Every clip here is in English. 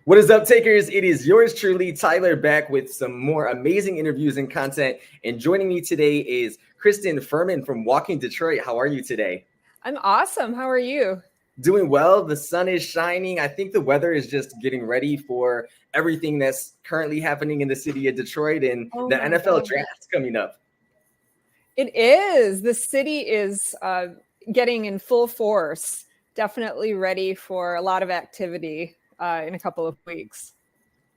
What is up, takers? It is yours truly, Tyler, back with some more amazing interviews and content. And joining me today is Kristin Fehrman from Walking Detroit. How are you today? I'm awesome. How are you? Doing well. The sun is shining. I think the weather is just getting ready for everything that's currently happening in the city of Detroit and Oh the my NFL God. draft coming up. It is. The city is getting in full force. Definitely ready for a lot of activity in a couple of weeks.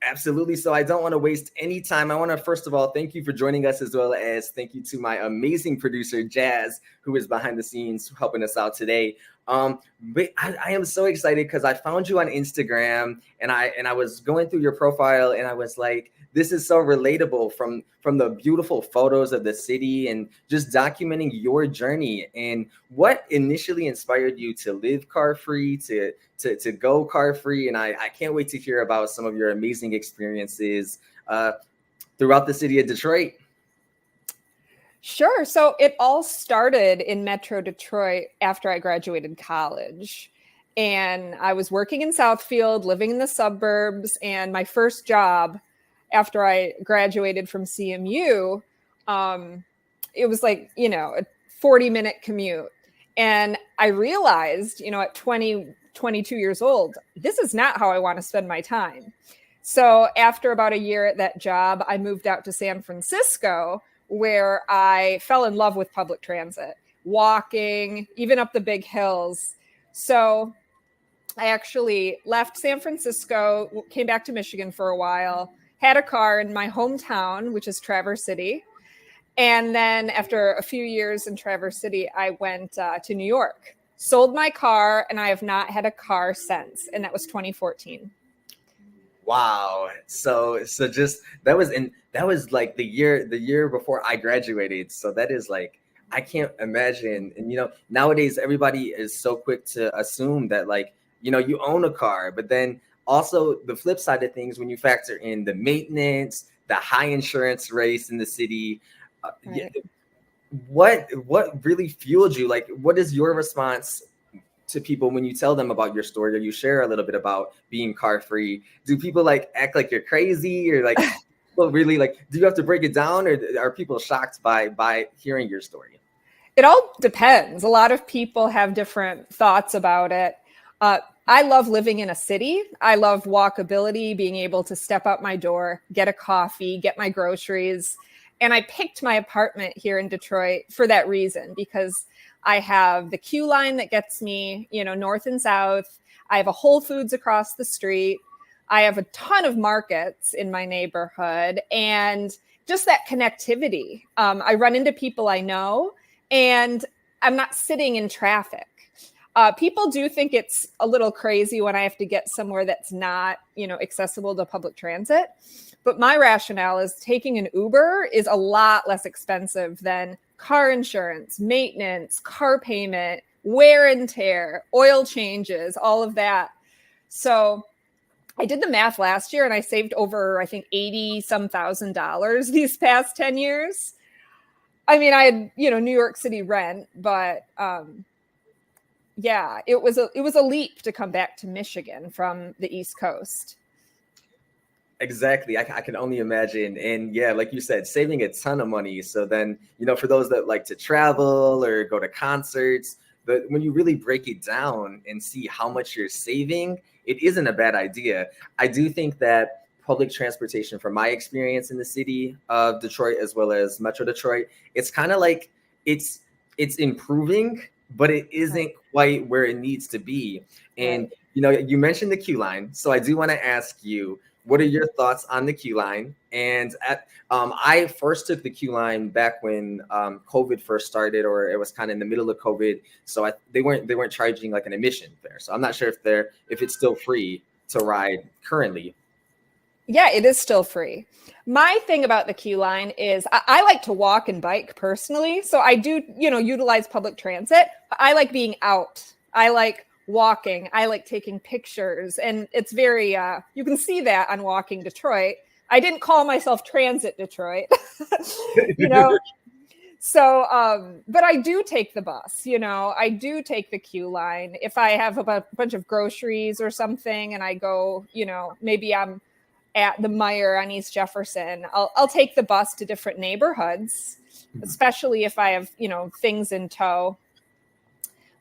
Absolutely. So I don't want to waste any time. I want to, first of all, thank you for joining us, as well as thank you to my amazing producer, Jazz, who is behind the scenes helping us out today. But I am so excited because I found you on Instagram and I was going through your profile and I was like, this is so relatable from the beautiful photos of the city and just documenting your journey and what initially inspired you to live car free, to go car free. And I can't wait to hear about some of your amazing experiences throughout the city of Detroit. Sure. So it all started in Metro Detroit after I graduated college. And I was working in Southfield, living in the suburbs. And my first job after I graduated from CMU, it was like, a 40-minute commute. And I realized, at 22 years old, this is not how I want to spend my time. So after about a year at that job, I moved out to San Francisco, where I fell in love with public transit, walking, even up the big hills. So I actually left San Francisco, came back to Michigan for a while, had a car in my hometown, which is Traverse City. And then after a few years in Traverse City, I went to New York, sold my car, and I have not had a car since. And that was 2014. Wow. So just that was like the year before I graduated. So that is like, I can't imagine. And nowadays everybody is so quick to assume that, like, you own a car, but then also the flip side of things, when you factor in the maintenance, the high insurance rates in the city, Right. what really fueled you? Like, what is your response to people when you tell them about your story or you share a little bit about being car free? Do people like act like you're crazy, or like people really, like, do you have to break it down, or are people shocked by hearing your story? It all depends. A lot of people have different thoughts about it. I love living in a city. I love walkability, being able to step out my door, get a coffee, get my groceries. And I picked my apartment here in Detroit for that reason, because I have the Q line that gets me, north and south. I have a Whole Foods across the street. I have a ton of markets in my neighborhood, and just that connectivity. I run into people I know, and I'm not sitting in traffic. People do think it's a little crazy when I have to get somewhere that's not, accessible to public transit. But my rationale is taking an Uber is a lot less expensive than car insurance, maintenance, car payment, wear and tear, oil changes, all of that. So I did the math last year and I saved over, I think, 80 some $1,000 these past 10 years. I mean, I had, New York City rent, but yeah, it was a leap to come back to Michigan from the East Coast. Exactly. I can only imagine. And yeah, like you said, saving a ton of money. So then, for those that like to travel or go to concerts, but when you really break it down and see how much you're saving, it isn't a bad idea. I do think that public transportation, from my experience in the city of Detroit, as well as Metro Detroit, it's kind of like it's improving, but it isn't quite where it needs to be. And, you mentioned the Q line. So I do want to ask you, what are your thoughts on the Q line? And I first took the Q line back when COVID first started, or it was kind of in the middle of COVID. So they weren't charging like an admission fare. So I'm not sure if it's still free to ride currently. Yeah, it is still free. My thing about the Q line is I like to walk and bike personally. So I do, utilize public transit. I like being out. I like walking. I like taking pictures. And it's very, you can see that on Walking Detroit. I didn't call myself Transit Detroit, So, but I do take the bus, I do take the Q line. If I have a bunch of groceries or something and I go, maybe I'm at the Meijer on East Jefferson, I'll take the bus to different neighborhoods, especially if I have, things in tow.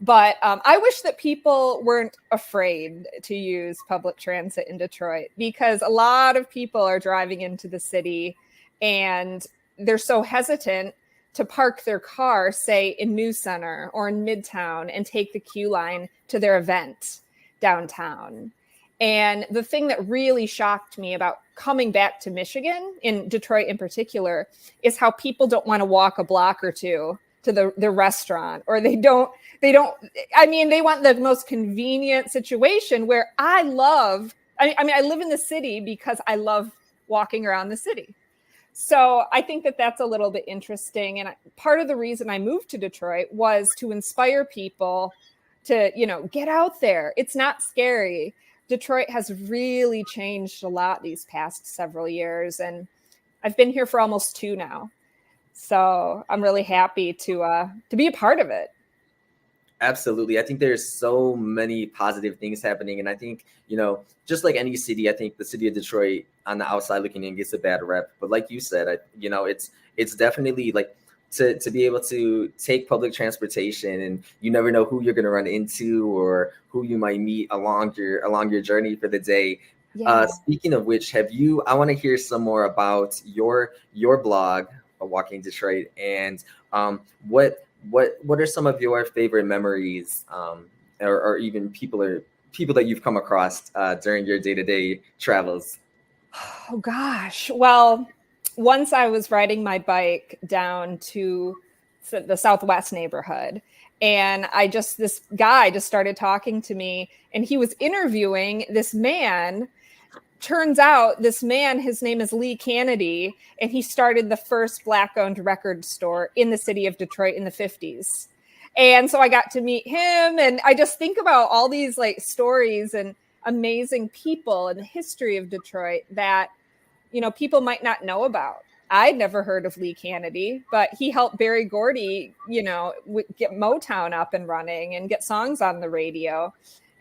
But I wish that people weren't afraid to use public transit in Detroit, because a lot of people are driving into the city and they're so hesitant to park their car, say, in News Center or in Midtown and take the Q line to their event downtown. And the thing that really shocked me about coming back to Michigan, in Detroit in particular, is how people don't want to walk a block or two to the restaurant, or they want the most convenient situation, where I live in the city because I love walking around the city. So I think that that's a little bit interesting. And part of the reason I moved to Detroit was to inspire people to, get out there. It's not scary. Detroit has really changed a lot these past several years. And I've been here for almost 2 now. So I'm really happy to be a part of it. Absolutely. I think there's so many positive things happening. And I think, just like any city, I think the city of Detroit on the outside looking in gets a bad rep. But like you said, it's definitely like to be able to take public transportation, and you never know who you're going to run into or who you might meet along your journey for the day. Yeah. Speaking of which, I want to hear some more about your blog, Walking Detroit, and what are some of your favorite memories, or even people that you've come across during your day-to-day travels? Oh gosh. Well, once I was riding my bike down to the Southwest neighborhood, and this guy just started talking to me, and he was interviewing this man. Turns out this man, his name is Lee Kennedy, and he started the first Black-owned record store in the city of Detroit in the 50s. And so I got to meet him, and I just think about all these stories and amazing people in the history of Detroit that, people might not know about. I'd never heard of Lee Kennedy, but he helped Berry Gordy, get Motown up and running and get songs on the radio.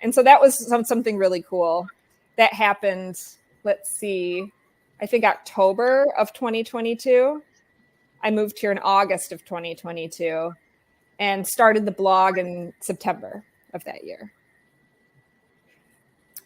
And so that was something really cool. That happened, let's see, I think October of 2022. I moved here in August of 2022 and started the blog in September of that year.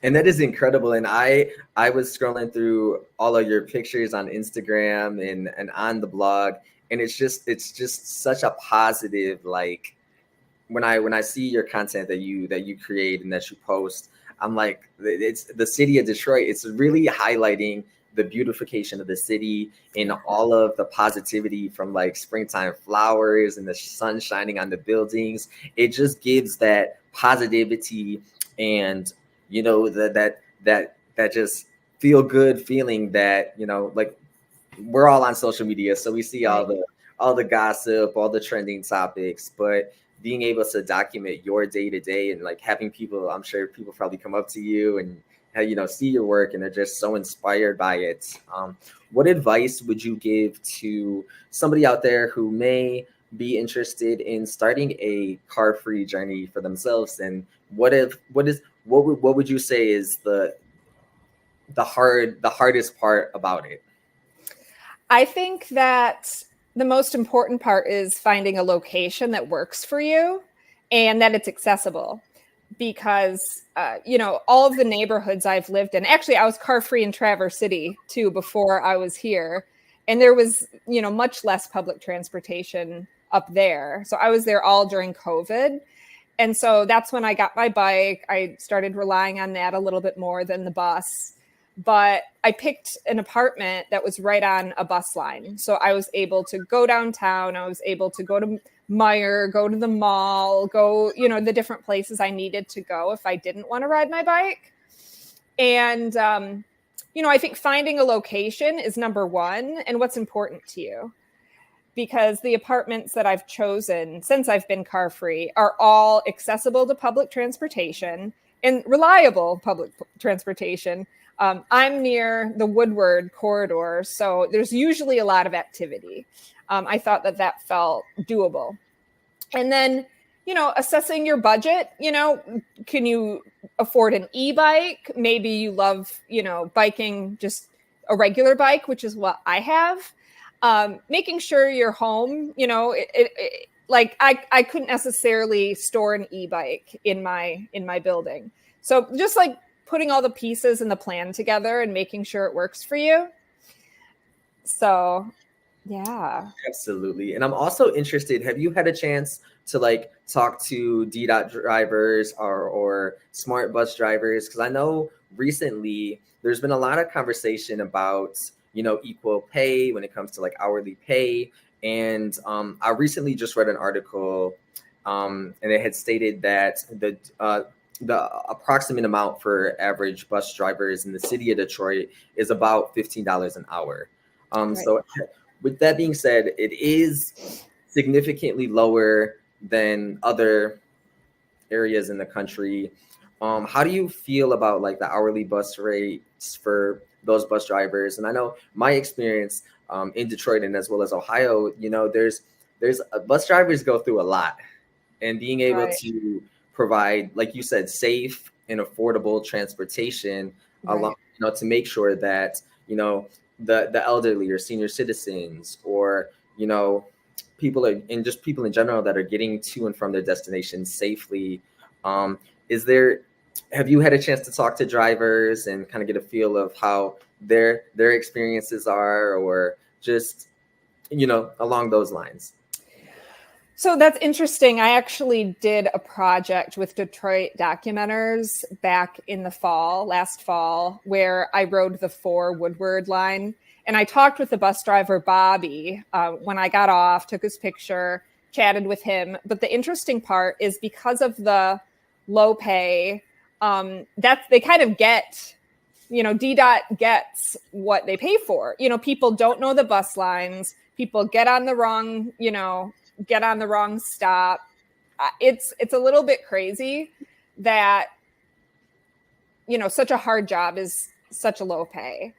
And that is incredible. And I was scrolling through all of your pictures on Instagram and on the blog, and it's just such a positive, when I see your content that you create and that you post, I'm like, it's the city of Detroit. It's really highlighting the beautification of the city and all of the positivity from springtime flowers and the sun shining on the buildings. It just gives that positivity and, that just feel good feeling that, we're all on social media. So we see all the gossip, all the trending topics, but being able to document your day to day and having people, I'm sure people probably come up to you and see your work and they're just so inspired by it. What advice would you give to somebody out there who may be interested in starting a car-free journey for themselves? And what would you say is the hardest part about it? I think that the most important part is finding a location that works for you and that it's accessible, because, all of the neighborhoods I've lived in, actually, I was car free in Traverse City too, before I was here. And there was, much less public transportation up there. So I was there all during COVID. And so that's when I got my bike. I started relying on that a little bit more than the bus. But I picked an apartment that was right on a bus line. So I was able to go downtown. I was able to go to Meijer, go to the mall, go, the different places I needed to go if I didn't want to ride my bike. And, I think finding a location is number one, and what's important to you. Because the apartments that I've chosen since I've been car free are all accessible to public transportation and reliable public transportation. I'm near the Woodward corridor, so there's usually a lot of activity. I thought that felt doable. And then, assessing your budget, can you afford an e-bike? Maybe you love, biking, just a regular bike, which is what I have. Making sure your home, like I couldn't necessarily store an e-bike in my building. So just like putting all the pieces in the plan together and making sure it works for you. So, yeah. Absolutely. And I'm also interested, have you had a chance to like talk to DDOT drivers or smart bus drivers? Because I know recently there's been a lot of conversation about, equal pay when it comes to like hourly pay. And I recently just read an article and it had stated that the approximate amount for average bus drivers in the city of Detroit is about $15 an hour. Right. So with that being said, it is significantly lower than other areas in the country. How do you feel about like the hourly bus rates for those bus drivers? And I know my experience in Detroit and as well as Ohio, there's bus drivers go through a lot, and being able to provide, like you said, safe and affordable transportation along, to make sure that, the elderly or senior citizens or, people in general that are getting to and from their destinations safely. Have you had a chance to talk to drivers and kind of get a feel of how their experiences are, or just, along those lines? So that's interesting. I actually did a project with Detroit Documenters back in last fall, where I rode the 4 Woodward line. And I talked with the bus driver, Bobby, when I got off, took his picture, chatted with him. But the interesting part is because of the low pay, that they kind of get, DDOT gets what they pay for. People don't know the bus lines. People get on the wrong, stop. It's a little bit crazy that, such a hard job is such a low pay.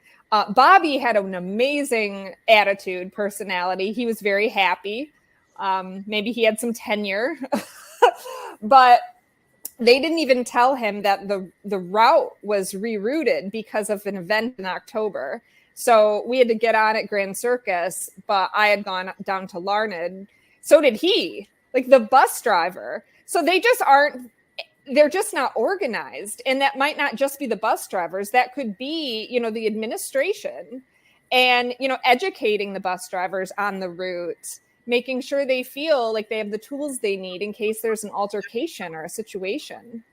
Bobby had an amazing attitude, personality. He was very happy. Maybe he had some tenure, but they didn't even tell him that the route was rerouted because of an event in October. So we had to get on at Grand Circus, but I had gone down to Larned. So did he, like the bus driver. So they're just not organized. And that might not just be the bus drivers. That could be, the administration and, educating the bus drivers on the route, making sure they feel like they have the tools they need in case there's an altercation or a situation.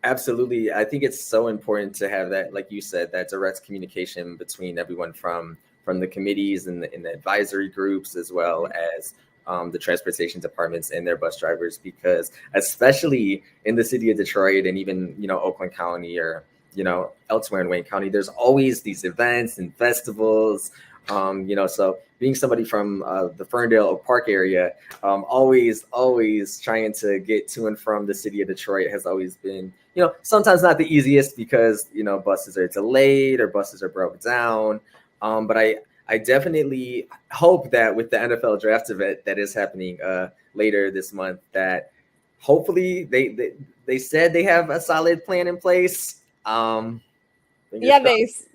Absolutely. I think it's so important to have that, like you said, that direct communication between everyone from the committees and the advisory groups, as well as the transportation departments and their bus drivers, because especially in the city of Detroit and even, Oakland County or, elsewhere in Wayne County, there's always these events and festivals, so being somebody from the Ferndale Oak Park area, always trying to get to and from the city of Detroit has always been, sometimes not the easiest because, buses are delayed or buses are broke down. But I definitely hope that with the NFL draft event that is happening later this month, that hopefully they said they have a solid plan in place. Yeah,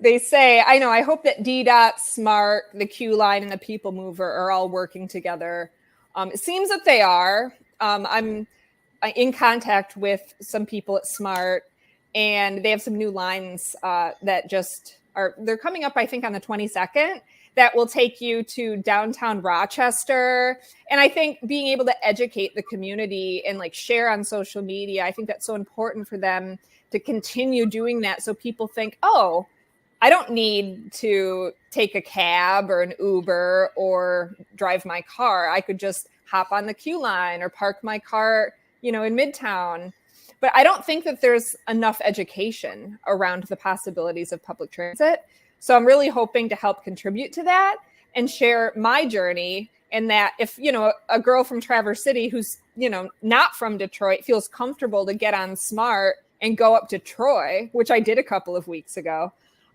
they say, I know, I hope that DDOT, SMART, the Q Line, and the People Mover are all working together. It seems that they are. I'm in contact with some people at SMART, and they have some new lines that they're coming up, I think, on the 22nd, that will take you to downtown Rochester. And I think being able to educate the community and like share on social media, I think that's so important for them to continue doing that. So people think, oh, I don't need to take a cab or an Uber or drive my car. I could just hop on the Q Line or park my car, in Midtown. But I don't think that there's enough education around the possibilities of public transit. So I'm really hoping to help contribute to that and share my journey. And that if, a girl from Traverse City who's, not from Detroit feels comfortable to get on SMART and go up to Troy, which I did a couple of weeks ago,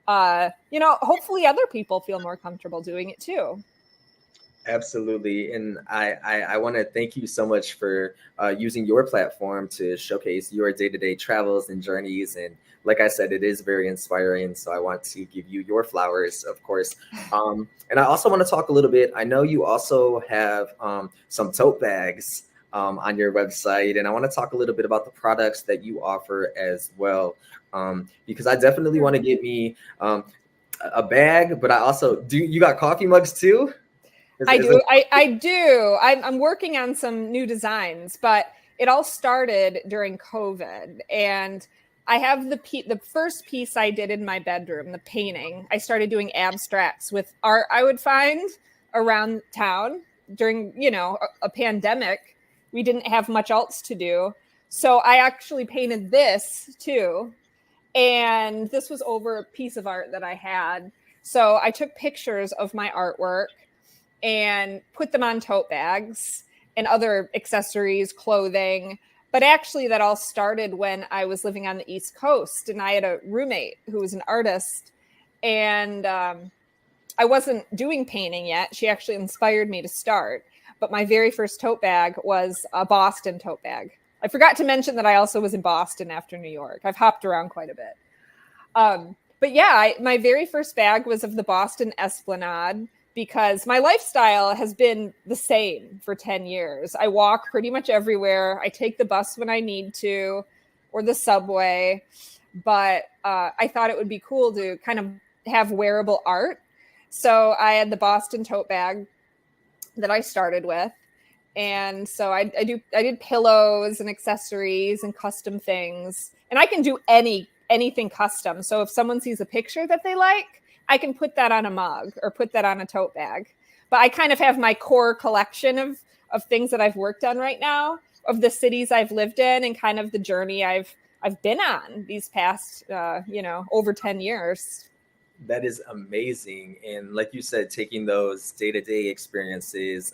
hopefully other people feel more comfortable doing it too. Absolutely. And I want to thank you so much for using your platform to showcase your day-to-day travels and journeys. And like I said, it is very inspiring. So I want to give you your flowers, of course. And I also want to talk a little bit. I know you also have some tote bags on your website. And I want to talk a little bit about the products that you offer as well. Because I definitely want to get me a bag, but I also you got coffee mugs too? I do. I do. I'm working on some new designs, but it all started during COVID. And I have the first piece I did in my bedroom, the painting. I started doing abstracts with art I would find around town during, a pandemic. We didn't have much else to do. So I actually painted this too. And this was over a piece of art that I had. So I took pictures of my artwork and put them on tote bags and other accessories, clothing. But actually, that all started when I was living on the East Coast, and I had a roommate who was an artist, and I wasn't doing painting yet. She actually inspired me to start. But my very first tote bag was a Boston tote bag. I forgot to mention that I also was in Boston after New York. I've hopped around quite a bit. But yeah, my very first bag was of the Boston Esplanade, because my lifestyle has been the same for 10 years. I walk pretty much everywhere. I take the bus when I need to, or the subway. But I thought it would be cool to kind of have wearable art. So I had the Boston tote bag that I started with. And so I did pillows and accessories and custom things. And I can do anything custom. So if someone sees a picture that they like, I can put that on a mug or put that on a tote bag. But I kind of have my core collection of things that I've worked on right now, of the cities I've lived in, and kind of the journey I've been on these past, over 10 years. That is amazing. And like you said, taking those day-to-day experiences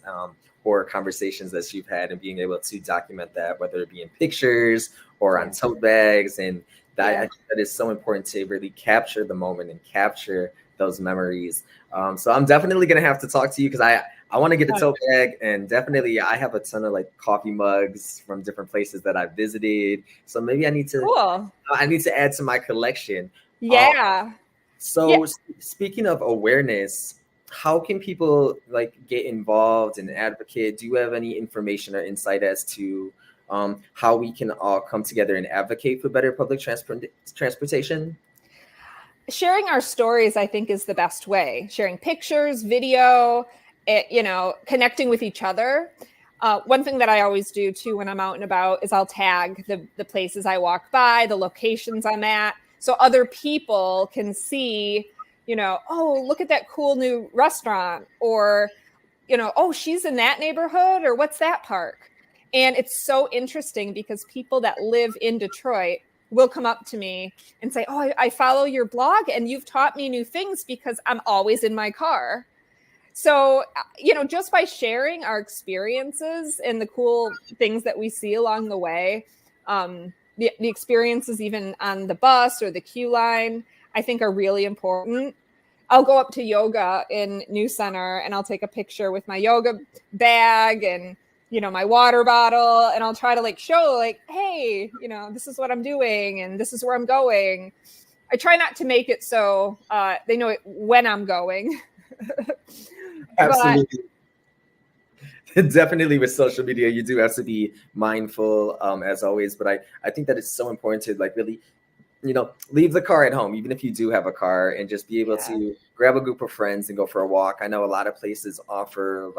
or conversations that you've had and being able to document that, whether it be in pictures or on tote bags. And I think that is so important to really capture the moment and capture those memories. So I'm definitely going to have to talk to you, because I want to get a tote bag, and definitely I have a ton of like coffee mugs from different places that I've visited. So maybe I need to add to my collection. Yeah. So speaking of awareness, how can people like get involved and advocate? Do you have any information or insight as to how we can all come together and advocate for better public transportation? Sharing our stories, I think, is the best way. Sharing pictures, video, connecting with each other. One thing that I always do too when I'm out and about is I'll tag the places I walk by, the locations I'm at, so other people can see, oh, look at that cool new restaurant, or, oh, she's in that neighborhood, or what's that park? And it's so interesting because people that live in Detroit will come up to me and say, oh, I follow your blog and you've taught me new things because I'm always in my car. So, just by sharing our experiences and the cool things that we see along the way, the experiences even on the bus or the queue line, I think are really important. I'll go up to yoga in New Center and I'll take a picture with my yoga bag and, my water bottle, and I'll try to show hey, this is what I'm doing and this is where I'm going. I try not to make it so they know when I'm going. Absolutely. Definitely with social media, you do have to be mindful as always. But I think that it's so important to really, leave the car at home, even if you do have a car, and just be able to grab a group of friends and go for a walk. I know a lot of places offer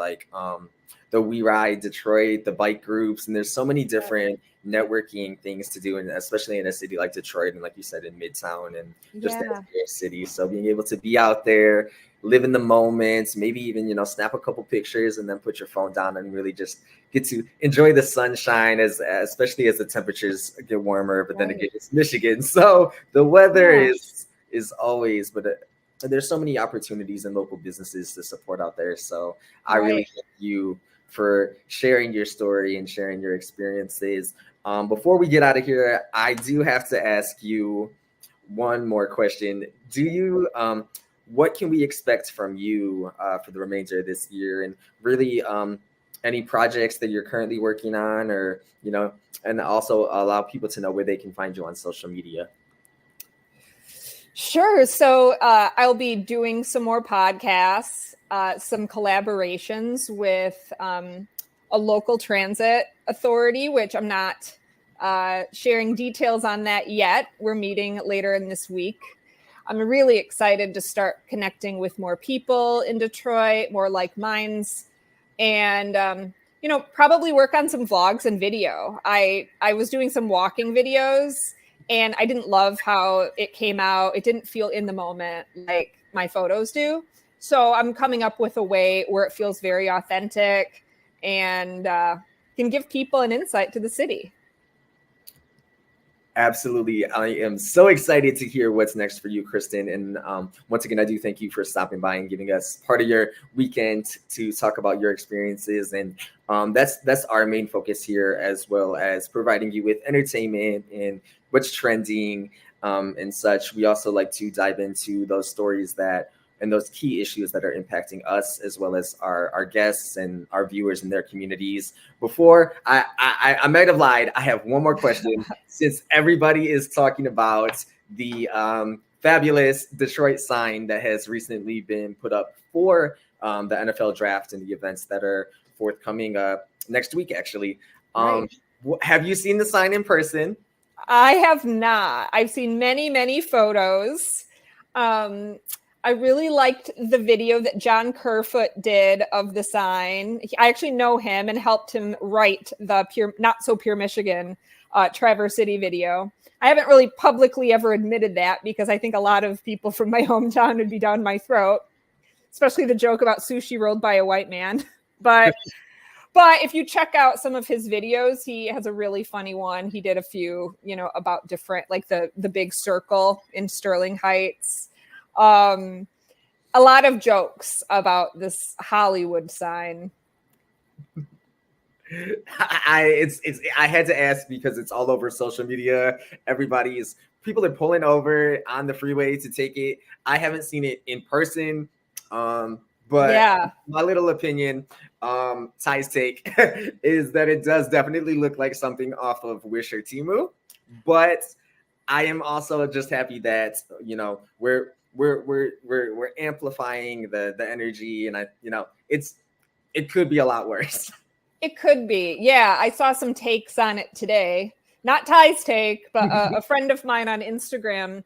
the We Ride Detroit, the bike groups, and there's so many different networking things to do, and especially in a city like Detroit, and like you said, in Midtown and just the city. So being able to be out there, live in the moments, maybe even, snap a couple pictures and then put your phone down and really just get to enjoy the sunshine, especially as the temperatures get warmer. But then again, it's Michigan, so the weather is always, but there's so many opportunities and local businesses to support out there. So I really thank you for sharing your story and sharing your experiences. Before we get out of here, I do have to ask you one more question. What can we expect from you for the remainder of this year, and really any projects that you're currently working on, or and also allow people to know where they can find you on social media? Sure. So I'll be doing some more podcasts, some collaborations with a local transit authority, which I'm not sharing details on that yet. We're meeting later in this week. I'm really excited to start connecting with more people in Detroit, more like minds, and probably work on some vlogs and video. I was doing some walking videos, and I didn't love how it came out. It didn't feel in the moment like my photos do. So I'm coming up with a way where it feels very authentic and can give people an insight to the city. Absolutely. I am so excited to hear what's next for you, Kristin. And once again, I do thank you for stopping by and giving us part of your weekend to talk about your experiences. And that's our main focus here, as well as providing you with entertainment and what's trending and such. We also like to dive into those stories and those key issues that are impacting us, as well as our guests and our viewers in their communities. Before I might have lied, I have one more question. Since everybody is talking about the fabulous Detroit sign that has recently been put up for the NFL draft and the events that are forthcoming next week, actually. Right. Have you seen the sign in person? I have not. I've seen many, many photos. I really liked the video that John Kerfoot did of the sign. I actually know him and helped him write the Not So Pure Michigan Traverse City video. I haven't really publicly ever admitted that because I think a lot of people from my hometown would be down my throat, especially the joke about sushi rolled by a white man. But if you check out some of his videos, he has a really funny one. He did a few, about different, like the big circle in Sterling Heights. A lot of jokes about this Hollywood sign. I had to ask because it's all over social media. People are pulling over on the freeway to take it. I haven't seen it in person. But yeah, my little opinion, Ty's take, is that it does definitely look like something off of Wish or Temu. But I am also just happy that we're amplifying the energy, and it could be a lot worse. It could be. Yeah, I saw some takes on it today. Not Ty's take, but a friend of mine on Instagram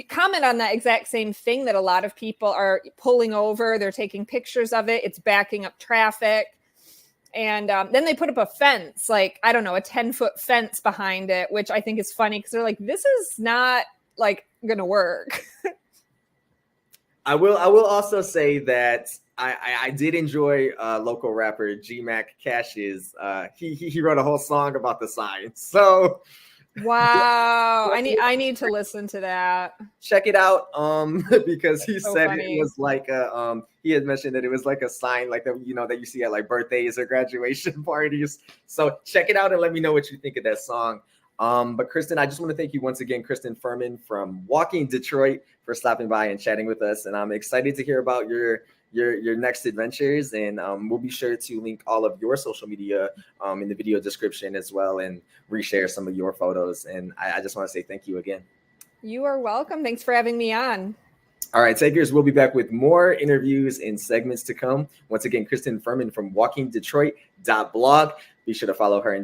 comment on that exact same thing, that a lot of people are pulling over. They're taking pictures of it. It's backing up traffic. And then they put up a fence, like, I don't know, a 10-foot fence behind it, which I think is funny because they're like, this is not like going to work. I will also say that I did enjoy local rapper G Mac Cash's. He wrote a whole song about the sign. So wow, I need to listen to that. Check it out, because he so said funny. It was like he had mentioned that it was like a sign like that that you see at like birthdays or graduation parties. So check it out and let me know what you think of that song. But Kristin, I just want to thank you once again, Kristin Fehrman from Walking Detroit, for stopping by and chatting with us. And I'm excited to hear about your next adventures. And we'll be sure to link all of your social media in the video description as well, and reshare some of your photos. And I just want to say thank you again. You are welcome. Thanks for having me on. All right, takers, we'll be back with more interviews and segments to come. Once again, Kristin Fehrman from walkingdetroit.blog. Be sure to follow her and check